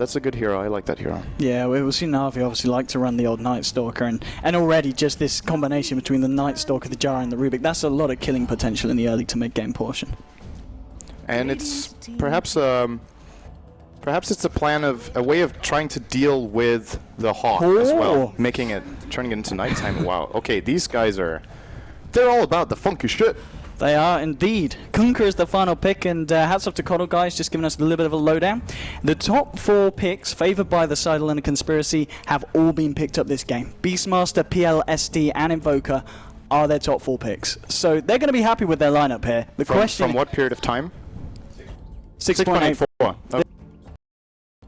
That's a good hero. I like that hero. Yeah, we'll see Na'Vi obviously like to run the old Night Stalker, and already just this combination between the Night Stalker, the Jara, and the Rubik, that's a lot of killing potential in the early to mid-game portion. And it's perhaps it's a way of trying to deal with the Hawk as well, turning it into nighttime. Wow. Okay, these guys they're all about the funky shit. They are indeed. Kunkka is the final pick, and hats off to Coddle, guys, just giving us a little bit of a lowdown. The top 4 picks, favoured by the Sidle and the Conspiracy, have all been picked up this game. Beastmaster, PL, SD, and Invoker are their top 4 picks. So they're going to be happy with their lineup here. The question from what period of time? 6.84. Okay.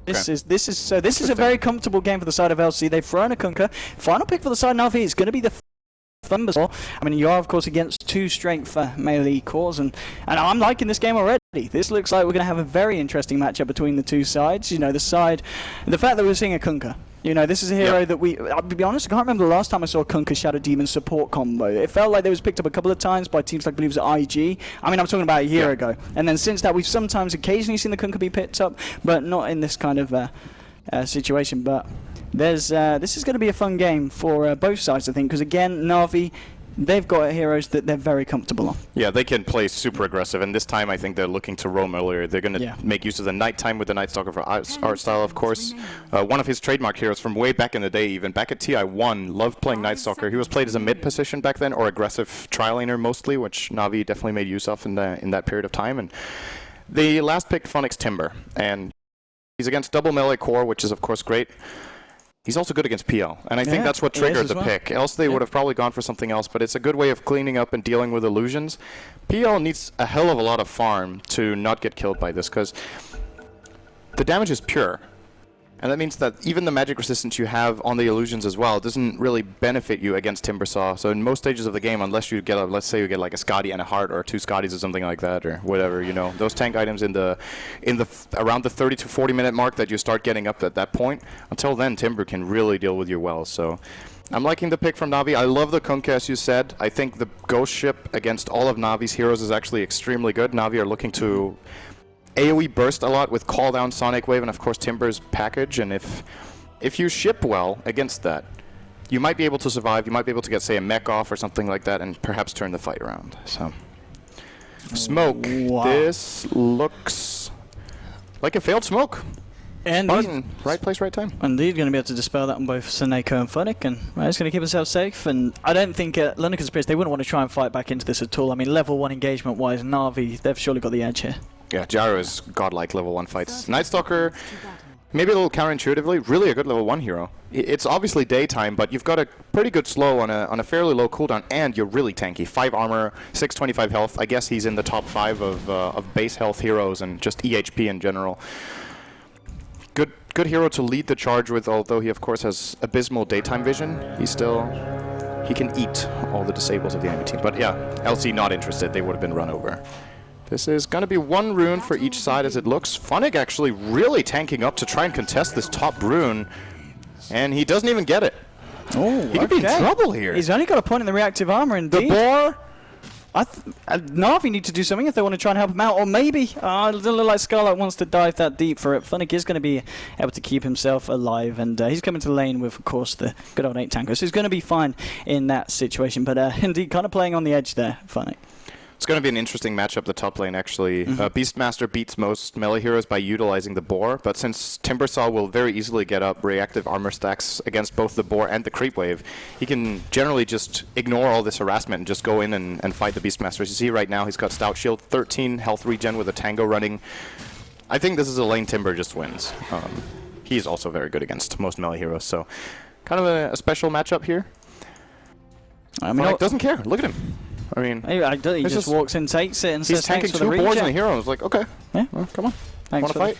This is a very comfortable game for the side of LC. They've thrown a Kunkka. Final pick for the side of Na'Vi is going to be the Thunderstorm. I mean, you are of course against 2 strength melee cores, and I'm liking this game already. This looks like we're going to have a very interesting matchup between the two sides. You know, the fact that we're seeing a Kunkka. You know, this is a hero that I'll be honest, I can't remember the last time I saw a Kunkka Shadow Demon support combo. It felt like it was picked up a couple of times by teams like, I believe it was IG. I mean, I'm talking about a year ago. And then since that, we've sometimes occasionally seen the Kunkka be picked up, but not in this kind of situation. But this is going to be a fun game for both sides, I think, because again, Na'Vi, they've got heroes that they're very comfortable on. Yeah, they can play super aggressive, and this time I think they're looking to roam earlier. They're going to make use of the nighttime with the Night Stalker for art style, of course. One of his trademark heroes from way back in the day, even back at TI1, loved playing Night Stalker. He was played as a mid position back then, or aggressive tri-laner mostly, which Na'Vi definitely made use of in that period of time. And the last pick, Phoenix Timber, and he's against double melee core, which is of course great. He's also good against PL, and I think that's what triggered the pick. Else they would have probably gone for something else, but it's a good way of cleaning up and dealing with illusions. PL needs a hell of a lot of farm to not get killed by this, because the damage is pure. And that means that even the magic resistance you have on the illusions as well doesn't really benefit you against Timbersaw. So in most stages of the game, unless you get let's say you get like a Scotty and a Heart, or 2 Scotties or something like that, or whatever, you know, those tank items in the around the 30 to 40 minute mark that you start getting up at that point. Until then, Timber can really deal with you well. So I'm liking the pick from Na'Vi. I love the Kunkka, as you said. I think the Ghost Ship against all of Na'Vi's heroes is actually extremely good. Na'Vi are looking to AoE burst a lot with Call Down, Sonic Wave, and of course Timber's package, and if you ship well against that, you might be able to survive. You might be able to get, say, a mech off or something like that, and perhaps turn the fight around. So, smoke. Wow. This looks like a failed smoke. And Spartan, right place, right time. Indeed, going to be able to dispel that on both Seneko and Funnick, and he's going to keep himself safe. And I don't think London Conspiracy, they wouldn't want to try and fight back into this at all. I mean, level 1 engagement-wise, Na'Vi, they've surely got the edge here. Yeah, Jaro is godlike level 1 fights. Night Stalker, maybe a little counterintuitively, really a good level 1 hero. It's obviously daytime, but you've got a pretty good slow on a fairly low cooldown, and you're really tanky. 5 armor, 625 health. I guess he's in the top 5 of base health heroes and just EHP in general. Good hero to lead the charge with, although he of course has abysmal daytime vision. He can eat all the disables of the enemy team. But yeah, LC not interested. They would have been run over. This is going to be 1 rune for each side as it looks. Funnick actually really tanking up to try and contest this top rune, and he doesn't even get it. Oh, he could be in trouble here. He's only got a point in the reactive armor, indeed. The boar? Na'Vi need to do something if they want to try and help him out, or maybe it doesn't look like Scarlet wants to dive that deep for it. Funnick is going to be able to keep himself alive, and he's coming to the lane with, of course, the good old 8 tanker, so he's going to be fine in that situation. But indeed, kind of playing on the edge there, Funnick. It's going to be an interesting matchup, the top lane, actually. Beastmaster beats most melee heroes by utilizing the boar, but since Timbersaw will very easily get up reactive armor stacks against both the boar and the creep wave, he can generally just ignore all this harassment and just go in and fight the Beastmaster. As you see right now, he's got Stout Shield, 13 health regen with a Tango running. I think this is a lane Timber just wins. He's also very good against most melee heroes, so kind of a special matchup here. I mean, doesn't care. Look at him. I mean, he just walks in, takes it, and says thanks for the he's tanking 2 boards in the hero. I was like, okay, yeah, well, come on. Thanks for fight?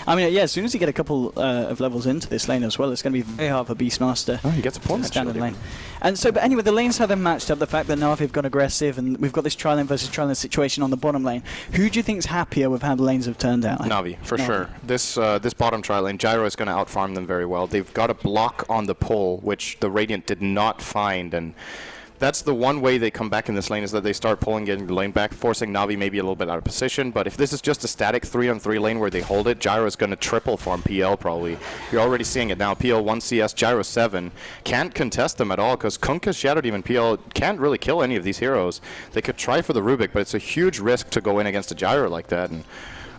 I mean, yeah, as soon as you get a couple of levels into this lane as well, it's going to be very hard for Beastmaster. Oh, he gets a point standard lane. And so, but anyway, the lanes have them matched up. The fact that Na'Vi have gone aggressive, and we've got this tri-lane versus tri-lane situation on the bottom lane. Who do you think's happier with how the lanes have turned out? Na'Vi, for sure. This bottom tri-lane, Gyro is going to outfarm them very well. They've got a block on the pull, which the Radiant did not find, and That's the one way they come back in this lane, is that they start pulling getting the lane back, forcing Na'Vi maybe a little bit out of position. But if this is just a static 3-on-3 lane where they hold it, Gyro is going to triple farm PL probably. You're already seeing it now. PL 1 CS, Gyro 7. Can't contest them at all because Kunkka, Shadow Demon, PL can't really kill any of these heroes. They could try for the Rubik, but it's a huge risk to go in against a Gyro like that. And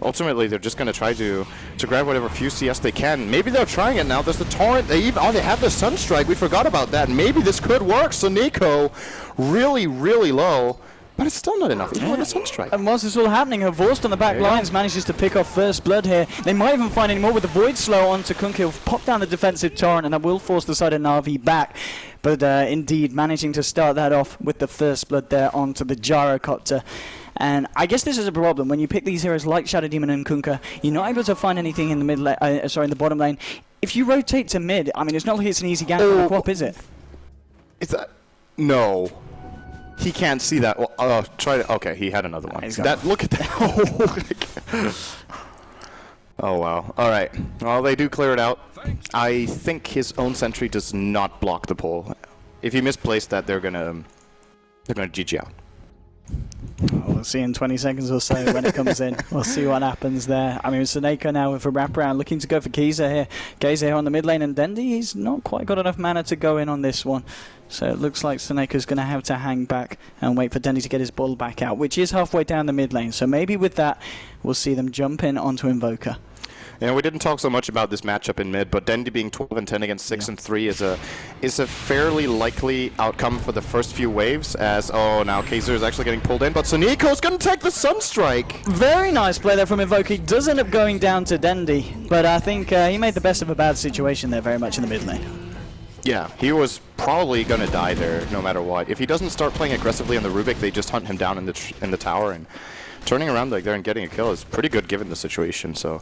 ultimately, they're just going to try to grab whatever few CS they can. Maybe they're trying it now. There's the Torrent. They have the Sunstrike. We forgot about that. Maybe this could work. So Nico, really, really low. But it's still not enough, even with a Sunstrike. And whilst this all happening, Vorst on the back lines manages to pick off first blood here. They might even find any more with the Void Slow onto Kunkka. He'll pop down the defensive Torrent, and that will force the side of Na'Vi back. But indeed, managing to start that off with the first blood there onto the Gyrocopter. And I guess this is a problem. When you pick these heroes like Shadow Demon and Kunkka, you're not able to find anything in the mid in the bottom lane. If you rotate to mid, I mean, it's not like it's an easy gank for the Quap, is it? Is that... No. He can't see that. Well, try to... Okay, he had another one. Look at that. Oh, wow. All right. Well, they do clear it out. I think his own sentry does not block the pull. If he misplaced that, they're gonna GG out. We'll see in 20 seconds or so when it comes in. We'll see what happens there. I mean, Seneko now with a wraparound, looking to go for Kaiser here. Kaiser here on the mid lane, and Dendi, he's not quite got enough mana to go in on this one. So it looks like Seneko's going to have to hang back and wait for Dendi to get his ball back out, which is halfway down the mid lane. So maybe with that, we'll see them jump in onto Invoker. Yeah, we didn't talk so much about this matchup in mid, but Dendi being 12-10 against 6-3 is a fairly likely outcome for the first few waves. As now Kaiser is actually getting pulled in, but Suniko's going to take the Sunstrike. Very nice play there from Invoker. He does end up going down to Dendi, but I think he made the best of a bad situation there, very much in the mid lane. Yeah, he was probably going to die there no matter what. If he doesn't start playing aggressively on the Rubik, they just hunt him down in the tower, and turning around like there and getting a kill is pretty good given the situation. So.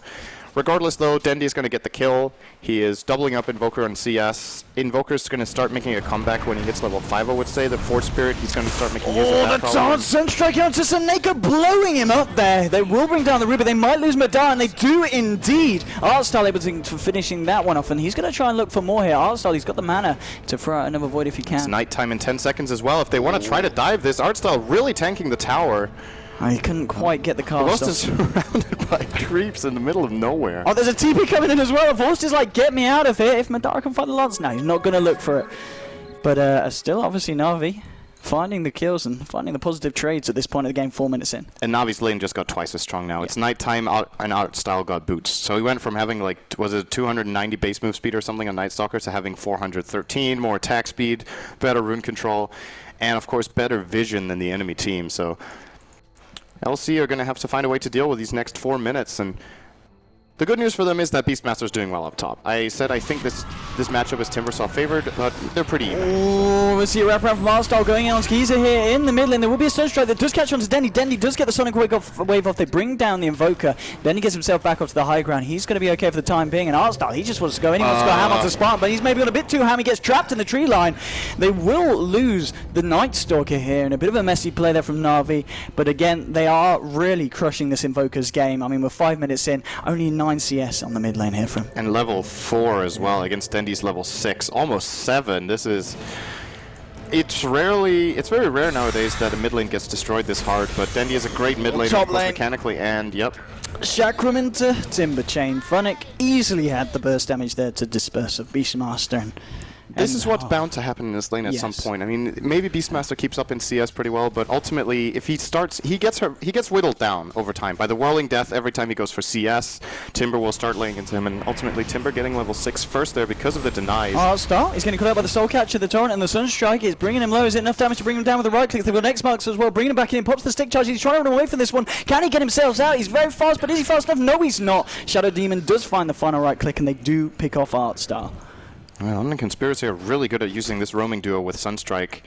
Regardless, though, Dendi is going to get the kill. He is doubling up Invoker on CS. Invoker's going to start making a comeback when he hits level 5, I would say. The Force Spirit, he's going to start making use of that. Oh, the Sunstrike onto Seneko, blowing him up there. They will bring down the Rubik. They might lose Madara, and they do indeed. Artstyle able to finishing that one off, and he's going to try and look for more here. Artstyle, he's got the mana to throw out another Void if he can. It's nighttime in 10 seconds as well. If they want to try to dive this, Artstyle really tanking the tower. He couldn't quite get the cast off. Vorst is surrounded by creeps in the middle of nowhere. Oh, there's a TP coming in as well. Vorst is like, get me out of here. If Madara can find the Lance now, he's not going to look for it. But still, obviously, Na'Vi finding the kills and finding the positive trades at this point of the game, 4 minutes in. And Navi's lane just got twice as strong now. Yeah. It's nighttime, and Artstyle got boots. So he went from having, like, was it 290 base move speed or something on Night Stalker to having 413, more attack speed, better rune control, and, of course, better vision than the enemy team. So LC are going to have to find a way to deal with these next 4 minutes, and the good news for them is that Beastmaster's doing well up top. I said I think this matchup is Timbersaw favored, but they're pretty even. Oh, we see a wraparound from Artstyle going in on Skeezer here in the mid lane. There will be a Sunstrike that does catch on to Dendi. Dendi does get the Sonic wave off. They bring down the Invoker. Dendi gets himself back up to the high ground. He's going to be okay for the time being. And Artstyle, he just wants to go in. He wants to go ham onto Spartan, but he's maybe got a bit too ham. He gets trapped in the tree line. They will lose the Night Stalker here, and a bit of a messy play there from Na'Vi. But again, they are really crushing this Invoker's game. I mean, we're 5 minutes in, only 9 CS on the mid lane here from. And level 4 as well against Dendi's level 6, almost 7. This is... It's very rare nowadays that a mid lane gets destroyed this hard, but Dendi is a great mid lane mechanically, and yep. Chakram into Timber Chain. Funnick easily had the burst damage there to disperse of Beastmaster. This is what's bound to happen in this lane at some point. I mean, maybe Beastmaster keeps up in CS pretty well, but ultimately, if he starts, he gets whittled down over time by the Whirling Death. Every time he goes for CS, Timber will start laying into him, and ultimately Timber getting level 6 first there because of the denies. Artstyle, he's getting caught out by the Soul Catcher, the Torrent, and the Sunstrike is bringing him low. Is it enough damage to bring him down with the right click? They've got X-Marks as well, bringing him back in, pops the stick charge. He's trying to run away from this one. Can he get himself out? He's very fast, but is he fast enough? No, he's not. Shadow Demon does find the final right click, and they do pick off Artstyle. Well, London Conspiracy are really good at using this roaming duo with Sunstrike.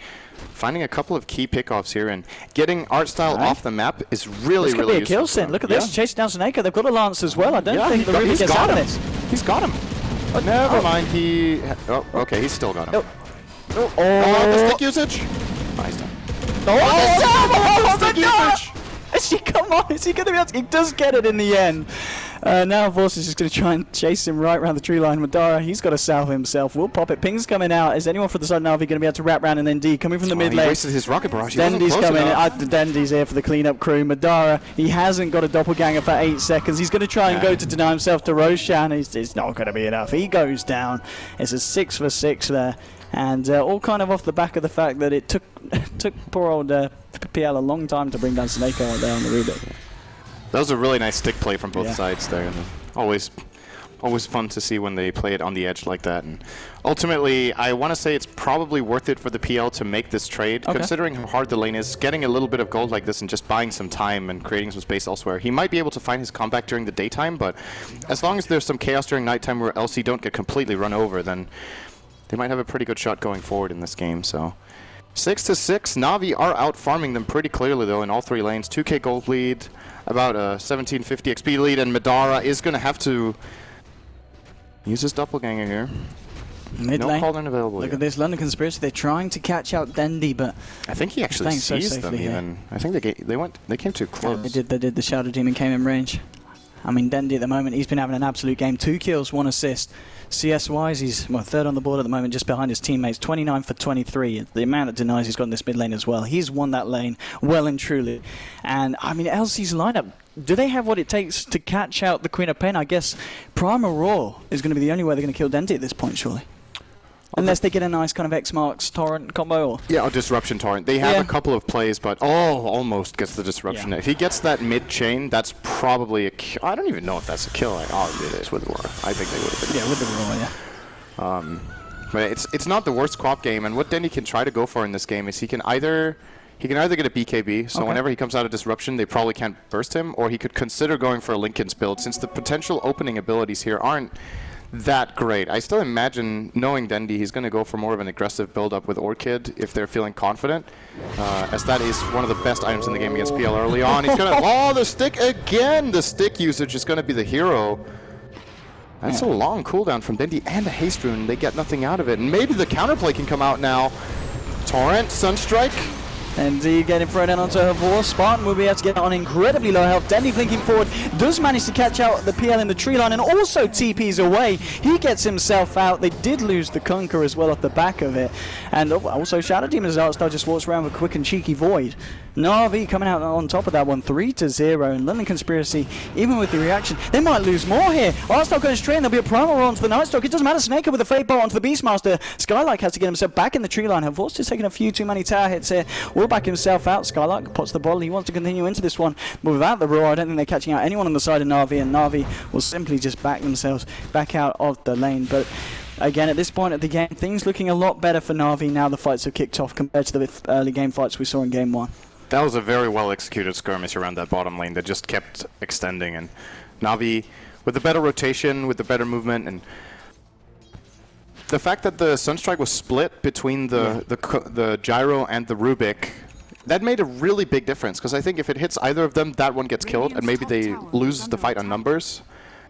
Finding a couple of key pickoffs here and getting Artstyle off the map is really, this could be a kill sin. Look at this, chasing down Seneko. They've got a Lance as well. I don't think the Rubik gets out of this. He's got him. But never mind, okay, he's still got him. The stick usage? Oh, he's done. Come on, is he going to be able to? He does get it in the end. Now Voss is just going to try and chase him right around the tree line. Madara, he's got to salve himself. Will pop it. Ping's coming out. Is anyone from the side of Na'Vi going to be able to wrap round? And then D coming from the mid lane. He wasted his rocket barrage. Dendy's coming. Dendy's here for the cleanup crew. Madara, he hasn't got a doppelganger for 8 seconds. He's going to try and go to deny himself to Roshan. It's not going to be enough. He goes down. It's a 6 for 6 there. And all kind of off the back of the fact that it took poor old PL a long time to bring down Snako out there on the Rubik. That was a really nice stick play from both sides there. And always fun to see when they play it on the edge like that. And ultimately, I want to say it's probably worth it for the PL to make this trade, considering how hard the lane is. Getting a little bit of gold like this and just buying some time and creating some space elsewhere. He might be able to find his comeback during the daytime, but as long as there's some chaos during nighttime where LC don't get completely run over, then they might have a pretty good shot going forward in this game. So 6 to 6. Na'Vi are out farming them pretty clearly though in all 3 lanes. 2k gold lead, about a 1750 XP lead, and Madara is going to have to use his doppelganger here. Mid lane. No call available. Look at this London Conspiracy. They're trying to catch out Dendy, but I think he actually sees them even. I think they came too close. They did. The Shadow Demon came in range. I mean, Dendy at the moment, he's been having an absolute game. 2 kills, 1 assist. CS-wise, he's 3rd on the board at the moment, just behind his teammates. 29 for 23. The amount of denies he's got in this mid lane as well. He's won that lane well and truly. And, I mean, LC's lineup, do they have what it takes to catch out the Queen of Pain? I guess Primal Raw is going to be the only way they're going to kill Dendy at this point, surely. Unless they get a nice kind of X-Marks Torrent combo. Or yeah, or Disruption Torrent. They have a couple of plays, but almost gets the Disruption. If he gets that mid-chain, that's probably a kill. I don't even know if that's a kill. It is with Aurora. I think they would have been. Yeah, with the Aurora, But it's not the worst co-op game, and what Dendy can try to go for in this game is he can either get a BKB, so whenever he comes out of Disruption, they probably can't burst him, or he could consider going for a Linken's build, since the potential opening abilities here aren't that great. I still imagine, knowing Dendy, he's going to go for more of an aggressive build-up with Orchid if they're feeling confident, as that is one of the best items in the game against PL early on. He's going to... the stick again! The stick usage is going to be the hero. That's a long cooldown from Dendy and a haste rune. They get nothing out of it. And maybe the counterplay can come out now. Torrent, Sunstrike. And D getting thrown in onto her Vor. Spartan will be able to get on incredibly low health. Dendy blinking forward, does manage to catch out the PL in the tree line and also TPs away. He gets himself out. They did lose the Conquer as well off the back of it. And also Shadow Demon's art style just walks around with a quick and cheeky Void. Na'Vi coming out on top of that one, 3 to 0. And London Conspiracy, even with the reaction, they might lose more here. Artstar going straight, and there'll be a primal roll onto the Nightstalk. It doesn't matter. Snaker with a Fate Bolt onto the Beastmaster. Skylark has to get himself back in the tree line. Havor's just taking a few too many tower hits here. Will back himself out. Skylark pots the bottle. He wants to continue into this one, but without the Roar, I don't think they're catching out anyone on the side of Na'Vi, and Na'Vi will simply just back themselves back out of the lane. But again, at this point of the game, things looking a lot better for Na'Vi now the fights have kicked off compared to the early game fights we saw in game 1. That was a very well executed skirmish around that bottom lane that just kept extending, and Na'Vi with the better rotation, with the better movement, and the fact that the Sunstrike was split between the Gyro and the Rubik, that made a really big difference, because I think if it hits either of them, that one gets killed, and maybe they lose the fight on numbers.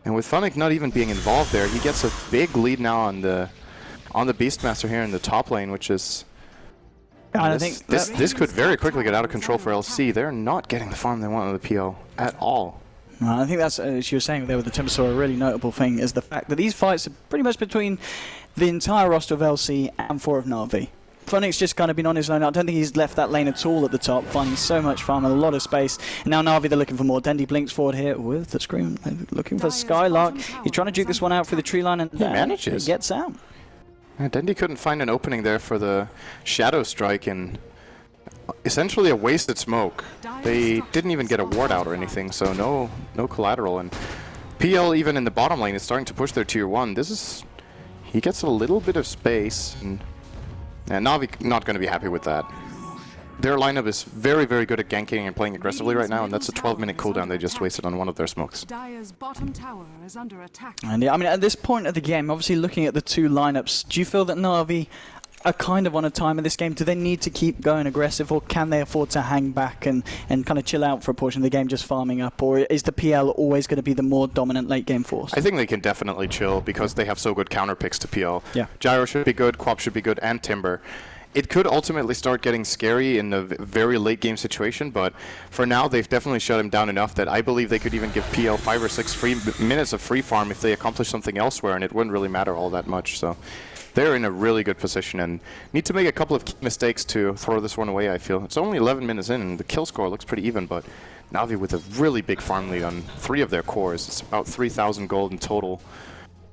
And with Funnick not even being involved there, he gets a big lead now on the Beastmaster here in the top lane, which is... I think this could very quickly get out of control for LC. They're not getting the farm they want on the PL at all. I think that's, as you were saying there with the Tempest, a really notable thing is the fact that these fights are pretty much between the entire roster of LC and 4 of Na'Vi. Funnick's just kind of been on his own. I don't think he's left that lane at all at the top, finding so much farm and a lot of space. And now Na'Vi, they're looking for more. Dendy blinks forward here with the scream, looking for Skylark. He's trying to juke this one out through the tree line, and he manages. He gets out. Yeah, Dendy couldn't find an opening there for the Shadow Strike, and essentially a wasted smoke. They didn't even get a ward out or anything, so no collateral. And PL, even in the bottom lane, is starting to push their tier 1. He gets a little bit of space, and Na'Vi not going to be happy with that. Their lineup is very, very good at ganking and playing aggressively right now, and that's a 12-minute cooldown they just wasted on one of their smokes. Dire's bottom tower is under attack. And yeah, I mean, at this point of the game, obviously looking at the 2 lineups, do you feel that Na'Vi are kind of on a time in this game? Do they need to keep going aggressive, or can they afford to hang back and kind of chill out for a portion of the game, just farming up? Or is the PL always going to be the more dominant late game force? I think they can definitely chill because they have so good counter picks to PL. Yeah. Gyro should be good, Quap should be good, and Timber. It could ultimately start getting scary in a very late game situation, but for now they've definitely shut him down enough that I believe they could even give PL 5 or 6 minutes of free farm if they accomplish something elsewhere, and it wouldn't really matter all that much. So they're in a really good position and need to make a couple of key mistakes to throw this one away, I feel. It's only 11 minutes in and the kill score looks pretty even, but Na'Vi with a really big farm lead on 3 of their cores. It's about 3,000 gold in total.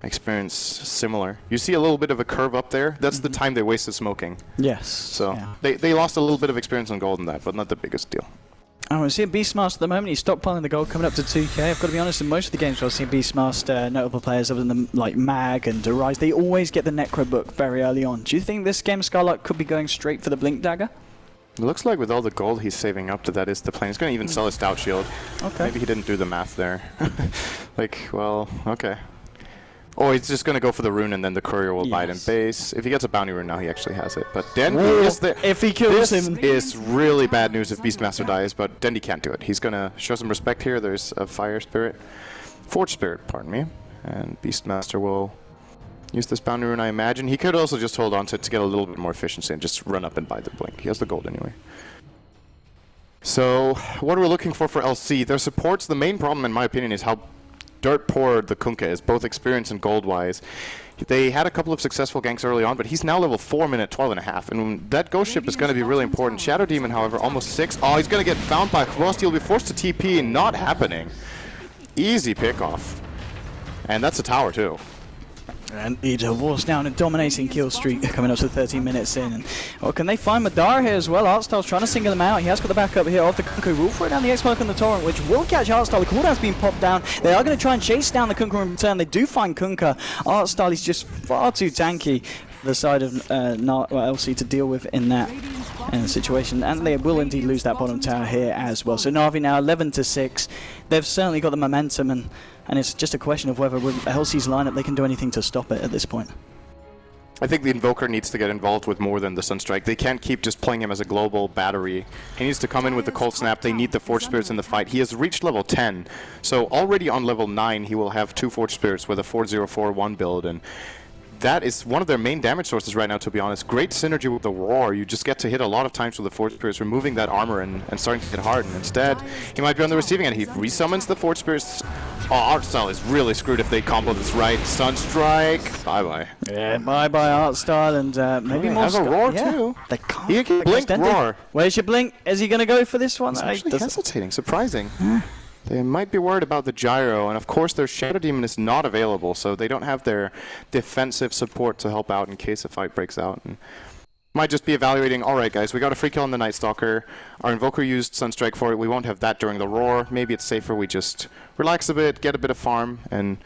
Experience similar. You see a little bit of a curve up there. That's the time they wasted smoking. Yes. So they lost a little bit of experience on gold in that, but not the biggest deal. I want to see Beastmaster at the moment. He's stockpiling the gold, coming up to 2k. I've got to be honest, in most of the games I've seen Beastmaster, notable players other than like Mag and Rise, they always get the Necro book very early on. Do you think this game Scarlet could be going straight for the Blink Dagger? It looks like with all the gold he's saving up to that is the plan. He's going to even sell his Stout Shield. Okay. Maybe he didn't do the math there. Like, well, okay. Oh, he's just going to go for the rune and then the courier will bite him base. If he gets a bounty rune now, he actually has it. But Dendy is there. If he kills him. This is really bad news if Beastmaster dies, but Dendy can't do it. He's going to show some respect here. There's a Fire Spirit. Forge Spirit, pardon me. And Beastmaster will use this bounty rune, I imagine. He could also just hold on to it to get a little bit more efficiency and just run up and buy the blink. He has the gold anyway. So, what are we looking for LC? Their supports, the main problem in my opinion is how dirt poor the Kunkka is, both experience and gold-wise. They had a couple of successful ganks early on, but he's now level 4 minute 12.5, and that ghost ship is going to be really important. Shadow Demon, however, almost 6. Oh, he's going to get found by Frost. He'll be forced to TP, not happening. Easy pick-off. And that's a tower, too. And Ida was down a dominating kill streak coming up to 13 minutes in. And, well, can they find Madara here as well? Artstyle's trying to single him out. He has got the backup here of the Kunkka. Will throw down the X-Smoke on the Torrent, which will catch Artstyle. The cooldown's been popped down. They are going to try and chase down the Kunkka in return. They do find Kunkka. Artstyle is just far too tanky for the side of LC to deal with in that situation. And they will indeed lose that bottom tower here as well. So Na'Vi now 11-6. They've certainly got the momentum, and it's just a question of whether with LC's lineup they can do anything to stop it at this point. I think the Invoker needs to get involved with more than the Sunstrike. They can't keep just playing him as a global battery. He needs to come in with the Cold Snap. They need the Forge Spirits in the fight. He has reached level 10, so already on level 9 he will have 2 Forge Spirits with a 4-0-4-1 build, and that is one of their main damage sources right now, to be honest. Great synergy with the Roar. You just get to hit a lot of times with the Forge Spirits, removing that armor and starting to hit hard. And instead, he might be on the receiving end. He resummons the Forge Spirits. Oh, Artstyle is really screwed if they combo this right. Sunstrike. Bye-bye. Yeah, bye-bye Artstyle, and maybe more... Has a Roar, too. They can't. He can blink Roar. Where's your blink? Is he going to go for this one? He's actually hesitating. Surprising. They might be worried about the gyro, and of course their Shadow Demon is not available, so they don't have their defensive support to help out in case a fight breaks out. And might just be evaluating, alright guys, we got a free kill on the Night Stalker, our Invoker used Sunstrike for it, we won't have that during the Roar, maybe it's safer we just relax a bit, get a bit of farm, and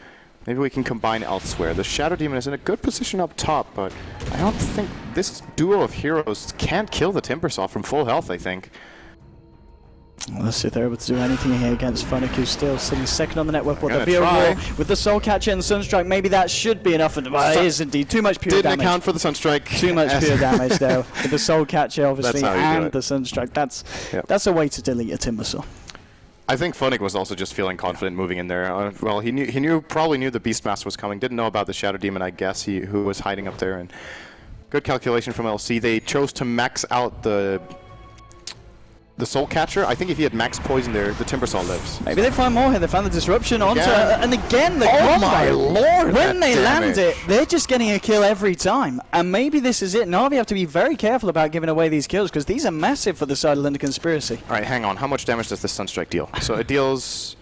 maybe we can combine elsewhere. The Shadow Demon is in a good position up top, but I don't think this duo of heroes can't kill the Timbersaw from full health, I think. Well, let's see if they're able to do anything here against Funnick, who's still sitting second on the network. Will there be a Roar with the Soul Catcher and Sunstrike? Maybe that should be enough. But it is indeed too much pure damage. Didn't account for the Sunstrike. Too much pure damage, though. With the Soul Catcher, obviously, and the Sunstrike. That's a way to delete a Timbersaw. I think Funnick was also just feeling confident moving in there. Well, he probably knew the Beastmaster was coming. Didn't know about the Shadow Demon, I guess, who was hiding up there. And good calculation from LC. They chose to max out the Soul Catcher. I think if he had max poison there, the Timbersaw lives. Maybe they find more here. They found the disruption onto and again the combo. My lord! When they land it, they're just getting a kill every time. And maybe this is it. Na'Vi have to be very careful about giving away these kills because these are massive for the side of Linda Conspiracy. Alright, hang on. How much damage does this Sunstrike deal? So it deals...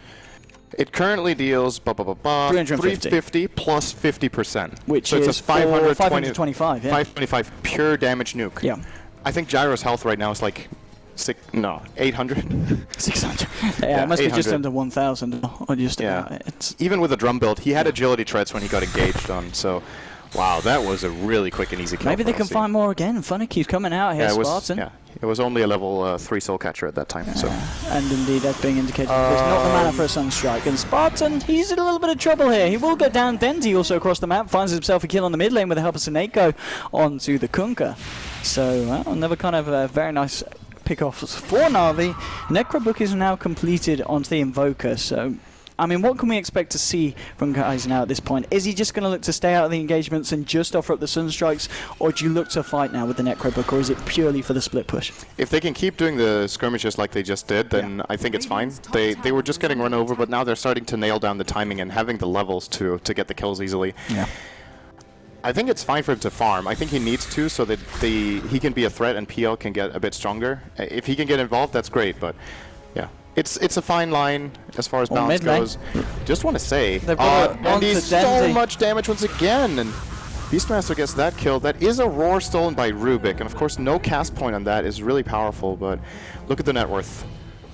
It currently deals 350 plus 50%. Which so is it's a 525, yeah. 525 pure damage nuke. Yeah. I think Gyro's health right now is like 800. 600. Yeah, it must 800. Be just under 1,000 or just Even with a drum build, he had agility treads when he got engaged on, so wow, that was a really quick and easy kill. Maybe they can find more again. Funnick keeps coming out here, Spartan. It was only a level 3 Soul Catcher at that time. So. And indeed, that's being indicated. There's not the mana for a Sunstrike. And Spartan, he's in a little bit of trouble here. He will go down. Dendy also across the map, finds himself a kill on the mid lane with the help of Seneko onto the Kunkka. So, another kind of very nice pick-offs for Na'Vi. Necrobook is now completed onto the Invoker, so I mean, what can we expect to see from Kaiser now at this point? Is he just going to look to stay out of the engagements and just offer up the Sunstrikes, or do you look to fight now with the Necrobook, or is it purely for the split push? If they can keep doing the skirmishes like they just did, then I think it's fine. They were just getting run over, but now they're starting to nail down the timing and having the levels to get the kills easily. Yeah. I think it's fine for him to farm. I think he needs to so that he can be a threat and PL can get a bit stronger. If he can get involved, that's great, but yeah. It's a fine line as far as balance goes. Just want to say, and he's so much damage once again, and Beastmaster gets that kill. That is a roar stolen by Rubik, and of course no cast point on that is really powerful, but look at the net worth.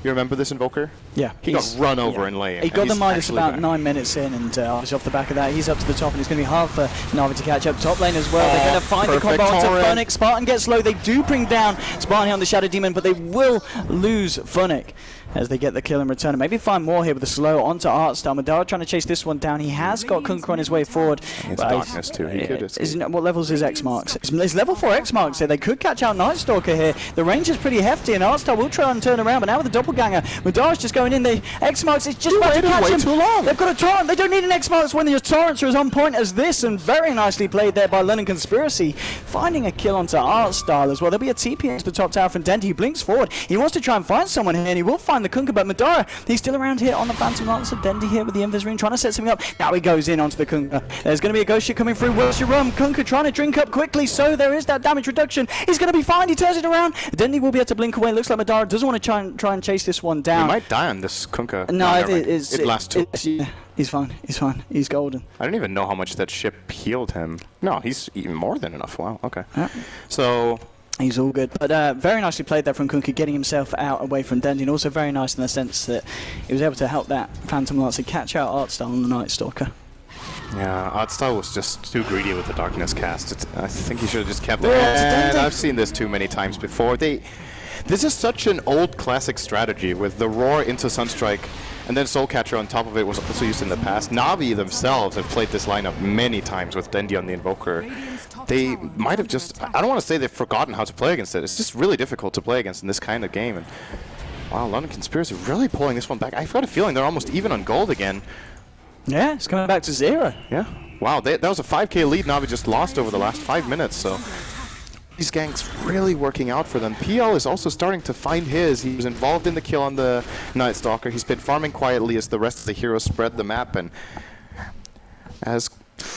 You remember this Invoker? Yeah. He got run over in lane. He got the minus about 9 minutes in, and obviously off the back of that, he's up to the top, and it's going to be hard for Na'Vi to catch up top lane as well. They're going to find the combo onto Funnick. Spartan gets low. They do bring down Spartan here on the Shadow Demon, but they will lose Funnick as they get the kill in return. And maybe find more here with the slow onto Artstar. Madara trying to chase this one down. He has got Kunkka on his way forward. It's darkness too. He could what level is his X marks? It's level 4 X marks here. They could catch out Night Stalker here. The range is pretty hefty, and Artstar will try and turn around, but now with the doppelganger, Madara's just going in. The X marks is just about to catch him. Too long. They've got a torrent. They don't need an X marks when the torrents are as on point as this, and very nicely played there by London Conspiracy, finding a kill onto Artstar as well. There'll be a TP into the top tower from Dent. He blinks forward. He wants to try and find someone here, and he will find the Kunkka, but Madara, he's still around here on the Phantom Lancer. Dendi here with the Invis Ring, trying to set something up. Now he goes in onto the Kunkka. There's going to be a ghost ship coming through. Where's your rum? Kunkka trying to drink up quickly, so there is that damage reduction. He's going to be fine. He turns it around. Dendi will be able to blink away. Looks like Madara doesn't want to try and chase this one down. He might die on this Kunkka. No, it lasts too. Yeah, he's fine. He's fine. He's golden. I don't even know how much that ship healed him. No, he's even more than enough. Wow, okay. Yeah. So he's all good. But very nicely played there from Kunkka, getting himself out away from Dendi, and also very nice in the sense that he was able to help that Phantom Lancer catch out Artstar on the Night Stalker. Yeah, Artstar was just too greedy with the Darkness cast. I think he should have just kept it. And I've seen this too many times before. This is such an old classic strategy with the Roar into Sunstrike, and then Soulcatcher on top of it was also used in the past. Na'Vi themselves have played this lineup many times with Dendi on the Invoker. They might have just, I don't want to say they've forgotten how to play against it. It's just really difficult to play against in this kind of game. And wow, London Conspiracy really pulling this one back. I've got a feeling they're almost even on gold again. Yeah, it's coming back to 0. Yeah. Wow, that was a 5k lead Na'Vi just lost over the last 5 minutes, so these ganks really working out for them. PL is also starting to find his. He was involved in the kill on the Night Stalker. He's been farming quietly as the rest of the heroes spread the map, and as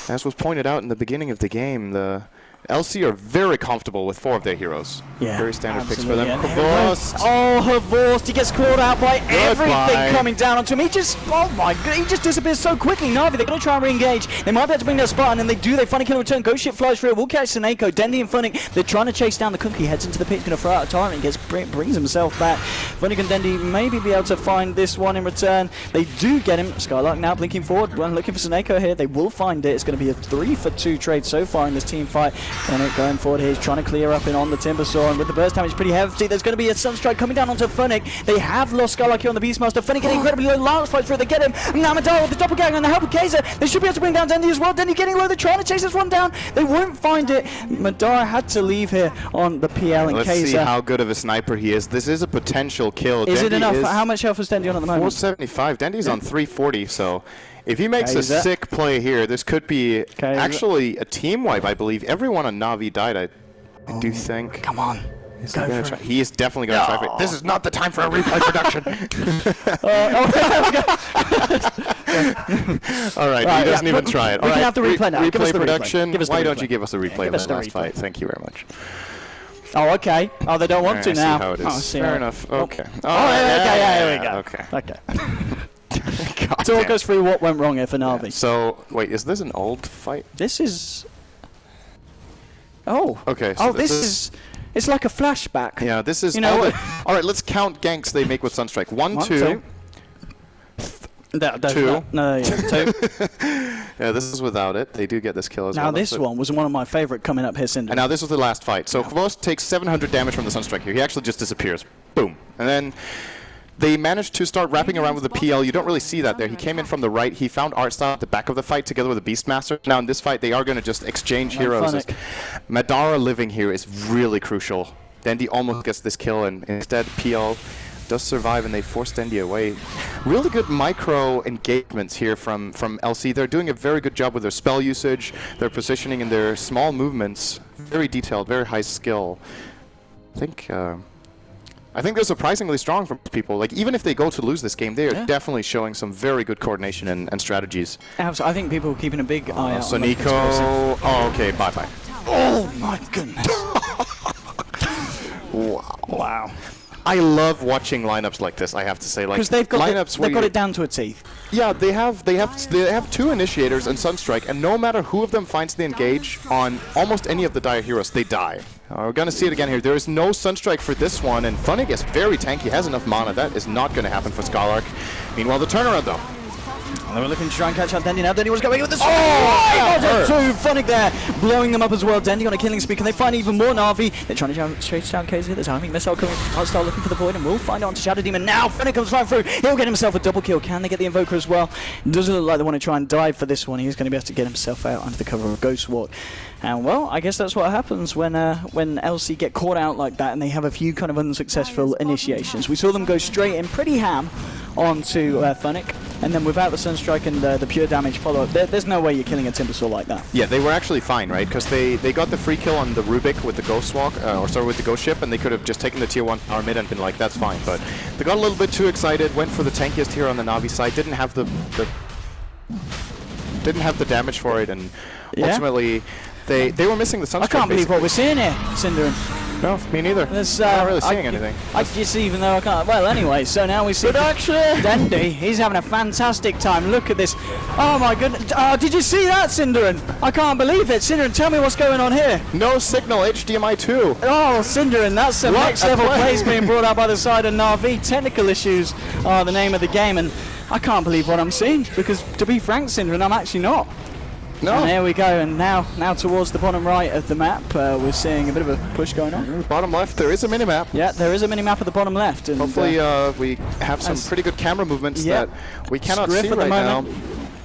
was pointed out in the beginning of the game, the LC are very comfortable with 4 of their heroes. Yeah, very standard picks for them. Yeah. Hvorst. Oh, Hvorst, he gets clawed out by everything coming down onto him. He just, oh my god, he just disappears so quickly. Na'Vi, they're going to try and re-engage. They might be able to bring their Spartan, and they do. They find a kill in return. Ghost ship flies through. We'll catch Seneko. Dendi and Funnick, they're trying to chase down the Kunkka. He heads into the pit, going to throw out a torrent, and brings himself back. Funnick and Dendi maybe be able to find this one in return. They do get him. Skylark now blinking forward, looking for Seneko here. They will find it. It's going to be a 3-for-2 trade so far in this team fight. Funnick going forward here. He's trying to clear up in on the Timbersaw, and with the burst damage pretty hefty, there's going to be a Sunstrike coming down onto Funnick. They have lost Skylark here on the Beastmaster. Funnick getting incredibly low. Lance fight through. They get him. Now Madara with the doppelganger and the help of Kaiser. They should be able to bring down Dendi as well. Dendi getting low. They're trying to chase this one down. They won't find it. Madara had to leave here on the PL, and Let's Kaiser. see how good of a sniper he is. This is a potential kill. Is it enough? How much health is Dendi on at the moment? 475. Dendi's on 340, so if he makes a sick play here, this could be actually a team wipe, I believe. Everyone on Na'Vi died, I do think. Come on. He is definitely going to try for it. This is not the time for a replay production. All right, he doesn't even try it. We can have the replay now. Replay production. Why don't you give us a replay of the last fight? Thank you very much. Oh, okay. Oh, they don't want to now. See how it is. Fair enough. Okay. Here we go. Okay. So it goes through what went wrong here for Na'Vi. Yeah. So, wait, is this an old fight? This is... Oh. Okay. So this is... It's like a flashback. Yeah, this is... You know, all right, let's count ganks they make with Sunstrike. 1, 2... 2. No, yeah, 2. Yeah, this is without it. They do get this kill as well. Now this one was one of my favorite coming up here, Cinder. And now this was the last fight. So Hvorst takes 700 damage from the Sunstrike here. He actually just disappears. Boom. And then they managed to start wrapping around with the PL. You don't really see that there. He came in from the right. He found Artstar at the back of the fight together with the Beastmaster. Now in this fight, they are going to just exchange heroes. Madara living here is really crucial. Dendi almost gets this kill, and instead PL does survive, and they force Dendi away. Really good micro engagements here from LC. They're doing a very good job with their spell usage, their positioning, and their small movements. Very detailed, very high skill. I think they're surprisingly strong from people. Like, even if they go to lose this game, they are definitely showing some very good coordination and strategies. Absolutely. I think people are keeping a big eye out. So Nico. Oh, okay. Bye-bye. Oh, my goodness. Wow. I love watching lineups like this, I have to say. Like, because they've got lineups they've got it down to a T. Yeah, they have 2 initiators and Sunstrike, and no matter who of them finds the engage on almost any of the Dire heroes, they die. We're gonna see it again here. There is no Sunstrike for this one, and Funnig is very tanky, has enough mana. That is not gonna happen for Scholark. Meanwhile, the turnaround though. They were looking to try and catch out Dendi now. Dendi was going with the two Funnig there, blowing them up as well. Dendi on a killing spree. Can they find even more Na'Vi? They're trying to chase down KZ. There's Arming Missile coming. Hostile looking for the void, and we'll find it onto Shadow Demon now. Funnig comes right through. He'll get himself a double kill. Can they get the Invoker as well? Doesn't look like they want to try and dive for this one. He's going to be able to get himself out under the cover of Ghost Walk. And well, I guess that's what happens when LC get caught out like that, and they have a few kind of unsuccessful initiations. We saw them go straight in pretty ham onto Funnig, and then without the Sunstrike and the pure damage follow-up, there's no way you're killing a Timbersaw like that. Yeah, they were actually fine, right? Because they got the free kill on the Rubik with the Ghost Walk, with the Ghost Ship, and they could have just taken the tier 1 power mid and been like, that's fine. But they got a little bit too excited, went for the tankiest here on the Na'Vi side, didn't have the damage for it, and ultimately they were missing the Sunstrike. I can't believe what we're seeing here, Cinder. No, me neither. I'm not really seeing anything. I just, even though I can't. Well, anyway, so now we see Dendi. He's having a fantastic time. Look at this. Oh my goodness. Did you see that, Cinderin? I can't believe it. Cinderin, tell me what's going on here. No signal, HDMI 2. Oh, Cinderin, that's some next level plays being brought out by the side of Na'Vi. Technical issues are the name of the game, and I can't believe what I'm seeing, because to be frank, Cinderin, I'm actually not. No. And there we go, and now towards the bottom right of the map, we're seeing a bit of a push going on. Bottom left, there is a minimap. Yeah, there is a minimap at the bottom left. And hopefully we have some pretty good camera movements that we cannot see right now.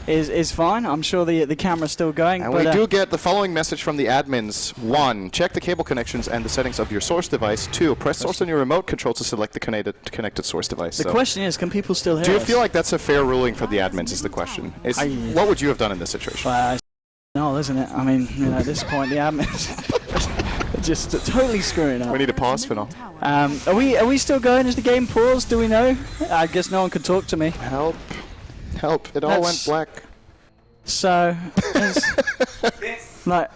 Is fine. I'm sure the camera's still going. And we do get the following message from the admins. 1. Check the cable connections and the settings of your source device. 2. Press source on your remote control to select the connected source device. The question is, can people still hear us? Do you feel like that's a fair ruling for the admins is the question? What would you have done in this situation? No, isn't it? I mean, at this point, the admins are just totally screwing up. We need a pause for now. Are we still going? Is the game paused? Do we know? I guess no one can talk to me. Help. It all went black. So, like,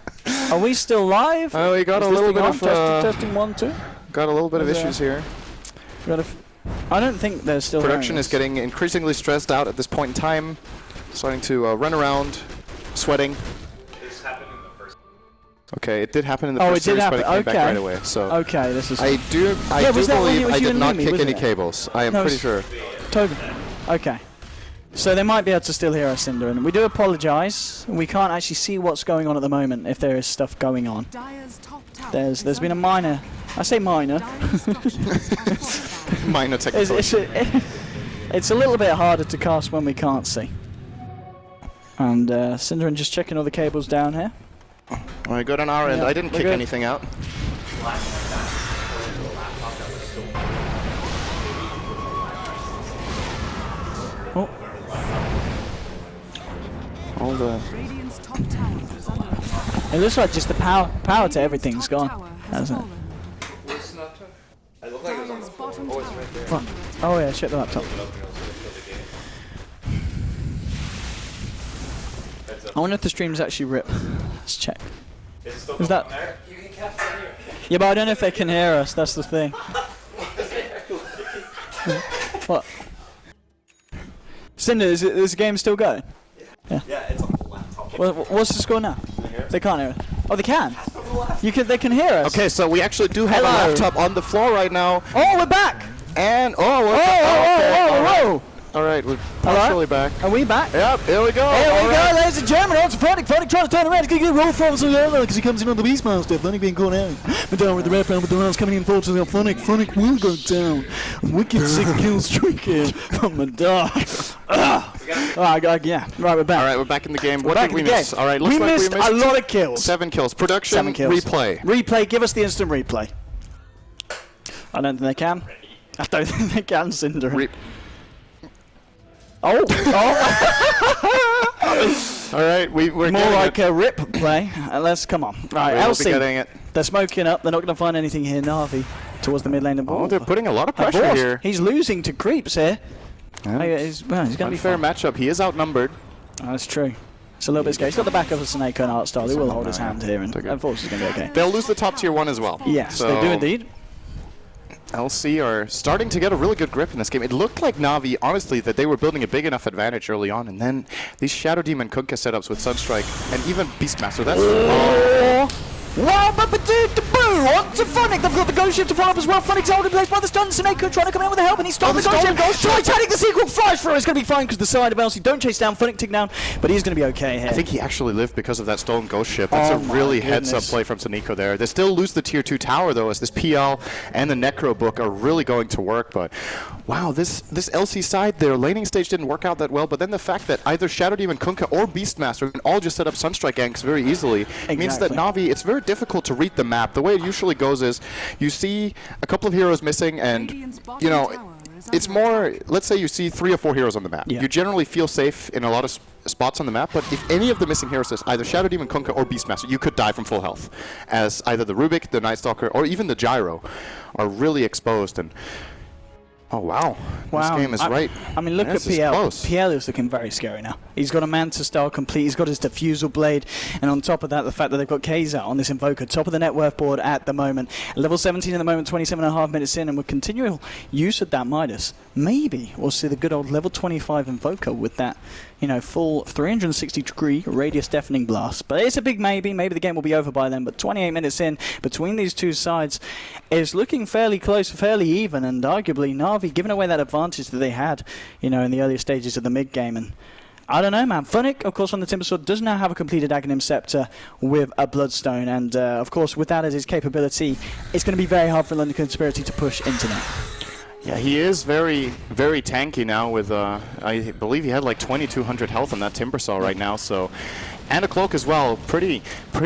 are we still live? Oh, we got a little bit of testing 1, 2. Got a little bit of issues here. I don't think they're still. Production is getting increasingly stressed out at this point in time, starting to run around, sweating. Okay, it did happen in the first series, but it came back right away. So okay, this is. I do believe I did not kick any cables. I am pretty sure. Totally. Okay. So they might be able to still hear us, Cinder, and we do apologise. We can't actually see what's going on at the moment if there is stuff going on. There's been a minor. I say minor. Minor technical. It's a little bit harder to cast when we can't see. And Cinderin just checking all the cables down here. Alright, good on our end. I didn't kick anything out. Oh. All the... It looks like just the power to everything's gone, hasn't it? It looked like it was on the floor. Oh, it's right there. Oh yeah, check the laptop. I wonder if the stream's actually rip. Let's check. Is that? Yeah, but I don't know if they can hear us. That's the thing. What? Cinder, is the game still going? Yeah. Yeah, it's on the laptop. What's the score now? They can't hear us. Oh, they can. They can hear us. Okay, so we actually do have a laptop on the floor right now. Oh, we're back. And whoa. All right, we're partially back. Are we back? Yep, here we go. Here we go, ladies and gentlemen. On to Funnig. Funnig trying to turn around. He's going to get roll from some because he comes in on the Beastmaster. Funnig being caught out. Madonna with the red round with the rounds coming in forward to the Funnig. Funnig will go down. Wicked 6 kill streak here from Madonna. Yeah, right, we're back. All right, we're back in the game. What did we miss? All right, looks like we missed a lot of kills. 7 kills. Production, 7 kills. replay. Replay, give us the instant replay. I don't think they can. I don't think they can Cinder. Oh! All right, we're more like a rip play. Let's come on. Right, LC. They're smoking up. They're not going to find anything here. Na'Vi towards the mid lane of ball. Oh, they're putting a lot of pressure here. He's losing to creeps here. Yeah. He's going to be fair matchup. He is outnumbered. Oh, that's true. It's a little bit scary. He's got the backup of Snake and Artstar. He will hold his hand here, and unfortunately, it's going to be okay. They'll lose the top tier 1 as well. Yes, so they do indeed. LC are starting to get a really good grip in this game. It looked like Na'Vi, honestly, that they were building a big enough advantage early on, and then these Shadow Demon Kunkka setups with Sunstrike and even Beastmaster. That's Wow, but dude, the boo on to Funnick. They've got the Ghost Ship to follow up as well. Funnick's holding place by the stun. Snake trying to come in with the help, and he's stolen the Ghost Ship. Titanic, the sequel flies through. It's going to be fine because the side of Elsie don't chase down. Funnick tick down, but he's going to be okay here. I think he actually lived because of that stolen Ghost Ship. That's a really heads-up play from Sonico there. They still lose the tier 2 tower though, as this PL and the Necro book are really going to work. But wow, this LC side, their laning stage didn't work out that well. But then the fact that either Shadow Demon Kunkka or Beastmaster can all just set up Sunstrike ganks very easily means that Na'Vi, it's very difficult to read the map. The way it usually goes is you see a couple of heroes missing, and you know it's more, let's say you see 3 or 4 heroes on the map. You generally feel safe in a lot of spots on the map, but if any of the missing heroes is either Shadow Demon Kunkka or Beastmaster, you could die from full health, as either the Rubik, the Night Stalker, or even the Gyro are really exposed. And oh wow, this game is right. I mean, look at PL. PL is looking very scary now. He's got a Manta style complete. He's got his Diffusal Blade, and on top of that, the fact that they've got Kaiser on this Invoker, top of the net worth board at the moment. Level 17 at the moment, 27.5 minutes in, and with continual use of that Midas, maybe we'll see the good old level 25 Invoker with that, you know, full 360-degree radius deafening blast. But it's a big maybe. Maybe the game will be over by then. But 28 minutes in between these two sides is looking fairly close, fairly even, and arguably Na'Vi giving away that advantage that they had, you know, in the earlier stages of the mid game. And I don't know, man. Funnick, of course, on the Timbersword does now have a completed Aghanim Scepter with a Bloodstone, and of course, with that as his capability, it's going to be very hard for London Conspiracy to push into that. Yeah, he is very, very tanky now with, I believe he had like 2200 health on that Timbersaw right now, so... And a Cloak as well, pretty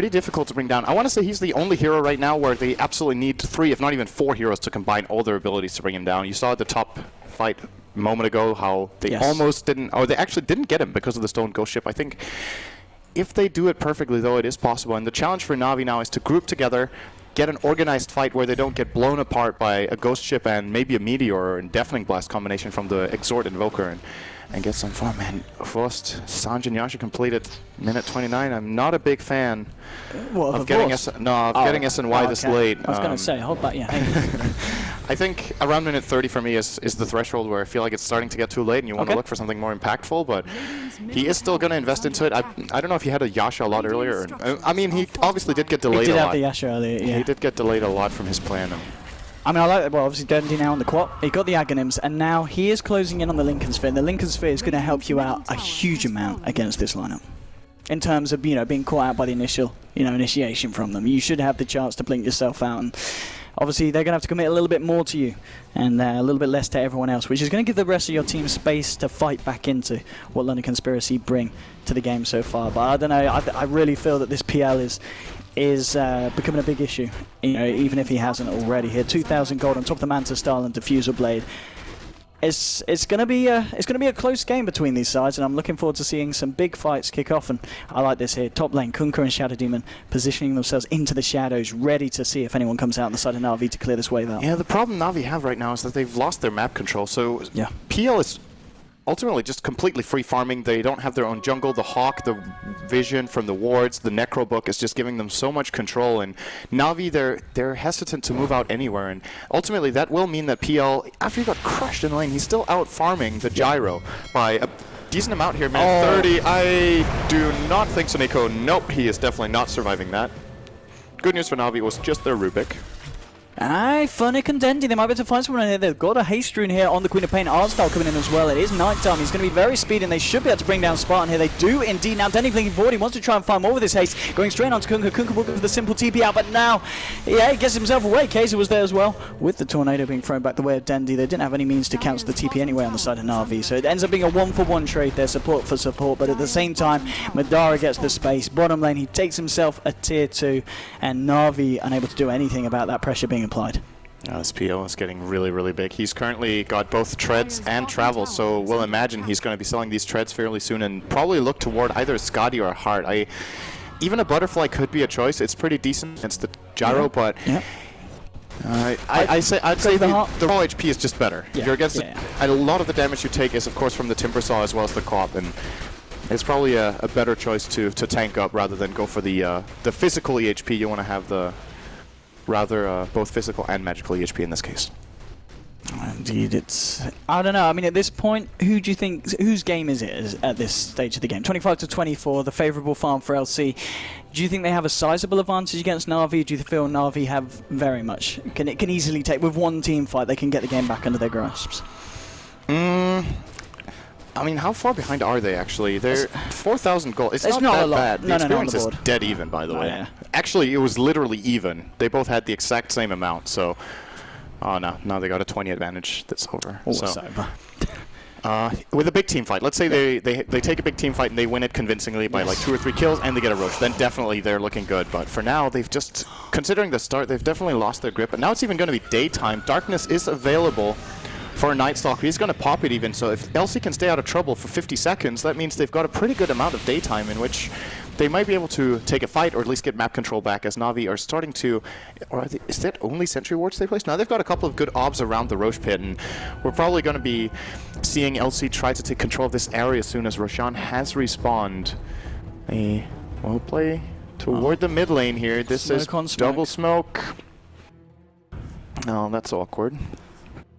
difficult to bring down. I want to say he's the only hero right now where they absolutely need 3, if not even 4 heroes to combine all their abilities to bring him down. You saw at the top fight a moment ago how they almost didn't, or they actually didn't get him because of the Stone Ghost Ship. I think if they do it perfectly, though, it is possible. And the challenge for Na'Vi now is to group together, get an organized fight where they don't get blown apart by a Ghost Ship and maybe a Meteor or a Deafening Blast combination from the Exhort Invoker, and get some fun, man. First, Sanjin Yashi completed minute 29. I'm not a big fan of getting SNY this late. I was going to say, hold back, yeah. I think around minute 30 for me is the threshold where I feel like it's starting to get too late and you want to look for something more impactful, but he is still going to invest into it. I don't know if he had a Yasha a lot earlier. I mean, he obviously did get delayed a lot. He did have the Yasha earlier, yeah. He did get delayed a lot from his plan. I mean, I like, well, obviously Dundee now on the quad. He got the Aghanims, and now he is closing in on the Lincoln Sphere. And the Lincoln Sphere is going to help you out a huge amount against this lineup. In terms of, you know, being caught out by the initial, you know, initiation from them. You should have the chance to blink yourself out. And obviously, they're going to have to commit a little bit more to you and a little bit less to everyone else, which is going to give the rest of your team space to fight back into what London Conspiracy bring to the game so far. But I don't know, I really feel that this PL is becoming a big issue, you know, even if he hasn't already here. 2,000 gold on top of the Manta Style and Diffusal Blade. It's gonna be a close game between these sides, and I'm looking forward to seeing some big fights kick off. And I like this here. Top lane, Kunkka and Shadow Demon positioning themselves into the shadows, ready to see if anyone comes out on the side of Na'Vi to clear this wave out. Yeah, the problem Na'Vi have right now is that they've lost their map control. So yeah, PL is ultimately just completely free farming. They don't have their own jungle. The Hawk, the vision from the wards, the Necro book is just giving them so much control. And Na'Vi, they're hesitant to move out anywhere. And ultimately, that will mean that PL, after he got crushed in lane, he's still out farming the Gyro by a decent amount here. Minute 30. I do not think so, Nico. Nope, he is definitely not surviving that. Good news for Na'Vi, it was just their Rubik. Aye, Funnick and Dendy, they might be able to find someone in here. They've got a haste rune here on the Queen of Pain. Artstyle coming in as well. It is night time. He's going to be very speedy, and they should be able to bring down Spartan here. They do indeed. Now, Dendy blinking forward. He wants to try and find more with his haste. Going straight on to Kunkka. Kunkka will go for the simple TP out, but now, yeah, he gets himself away. Kaiser was there as well, with the Tornado being thrown back the way of Dendy. They didn't have any means to cancel the TP anyway on the side of Na'Vi, so it ends up being a 1-for-1 trade there, support for support, but at the same time, Madara gets the space. Bottom lane, he takes himself a tier 2, and Na'Vi unable to do anything about that pressure being applied. This PL is getting really, really big. He's currently got both treads and travel, so we'll imagine he's going to be selling these treads fairly soon and probably look toward either Skadi or Heart. Even a Butterfly could be a choice. It's pretty decent against the Gyro, but I'd say the raw HP is just better. You're against a lot of the damage you take is, of course, from the Timber Saw as well as the Co-op, and it's probably a better choice to tank up rather than go for the physical EHP. You want to have the rather both physical and magical EHP in this case. Indeed, I don't know. I mean, at this point, who do you think, whose game is it at this stage of the game? 25-24, the favourable farm for LC. Do you think they have a sizable advantage against Na'Vi? Do you feel Na'Vi have very much? Can easily take, with one team fight, they can get the game back under their grasps? I mean, how far behind are they actually? They're 4,000 gold. It's not that bad. The experience is board. dead even, by the way. Actually, it was literally even. They both had the exact same amount, so... Oh, no. Now they got a 20 advantage that's over. With a big team fight, let's say they take a big team fight and they win it convincingly by like 2 or 3 kills and they get a Roche, then definitely they're looking good. But for now, they've just, considering the start, they've definitely lost their grip. And now it's even going to be daytime. Darkness is available for a Night Stalker. He's going to pop it even, so if LC can stay out of trouble for 50 seconds, that means they've got a pretty good amount of daytime in which they might be able to take a fight or at least get map control back, as Na'Vi are starting to... Or is that only Sentry Wards they place? Now they've got a couple of good obs around the Roche pit, and we're probably going to be seeing LC try to take control of this area as soon as Roshan has respawned. A well play toward the mid lane here. This is double smoke. Oh, that's awkward.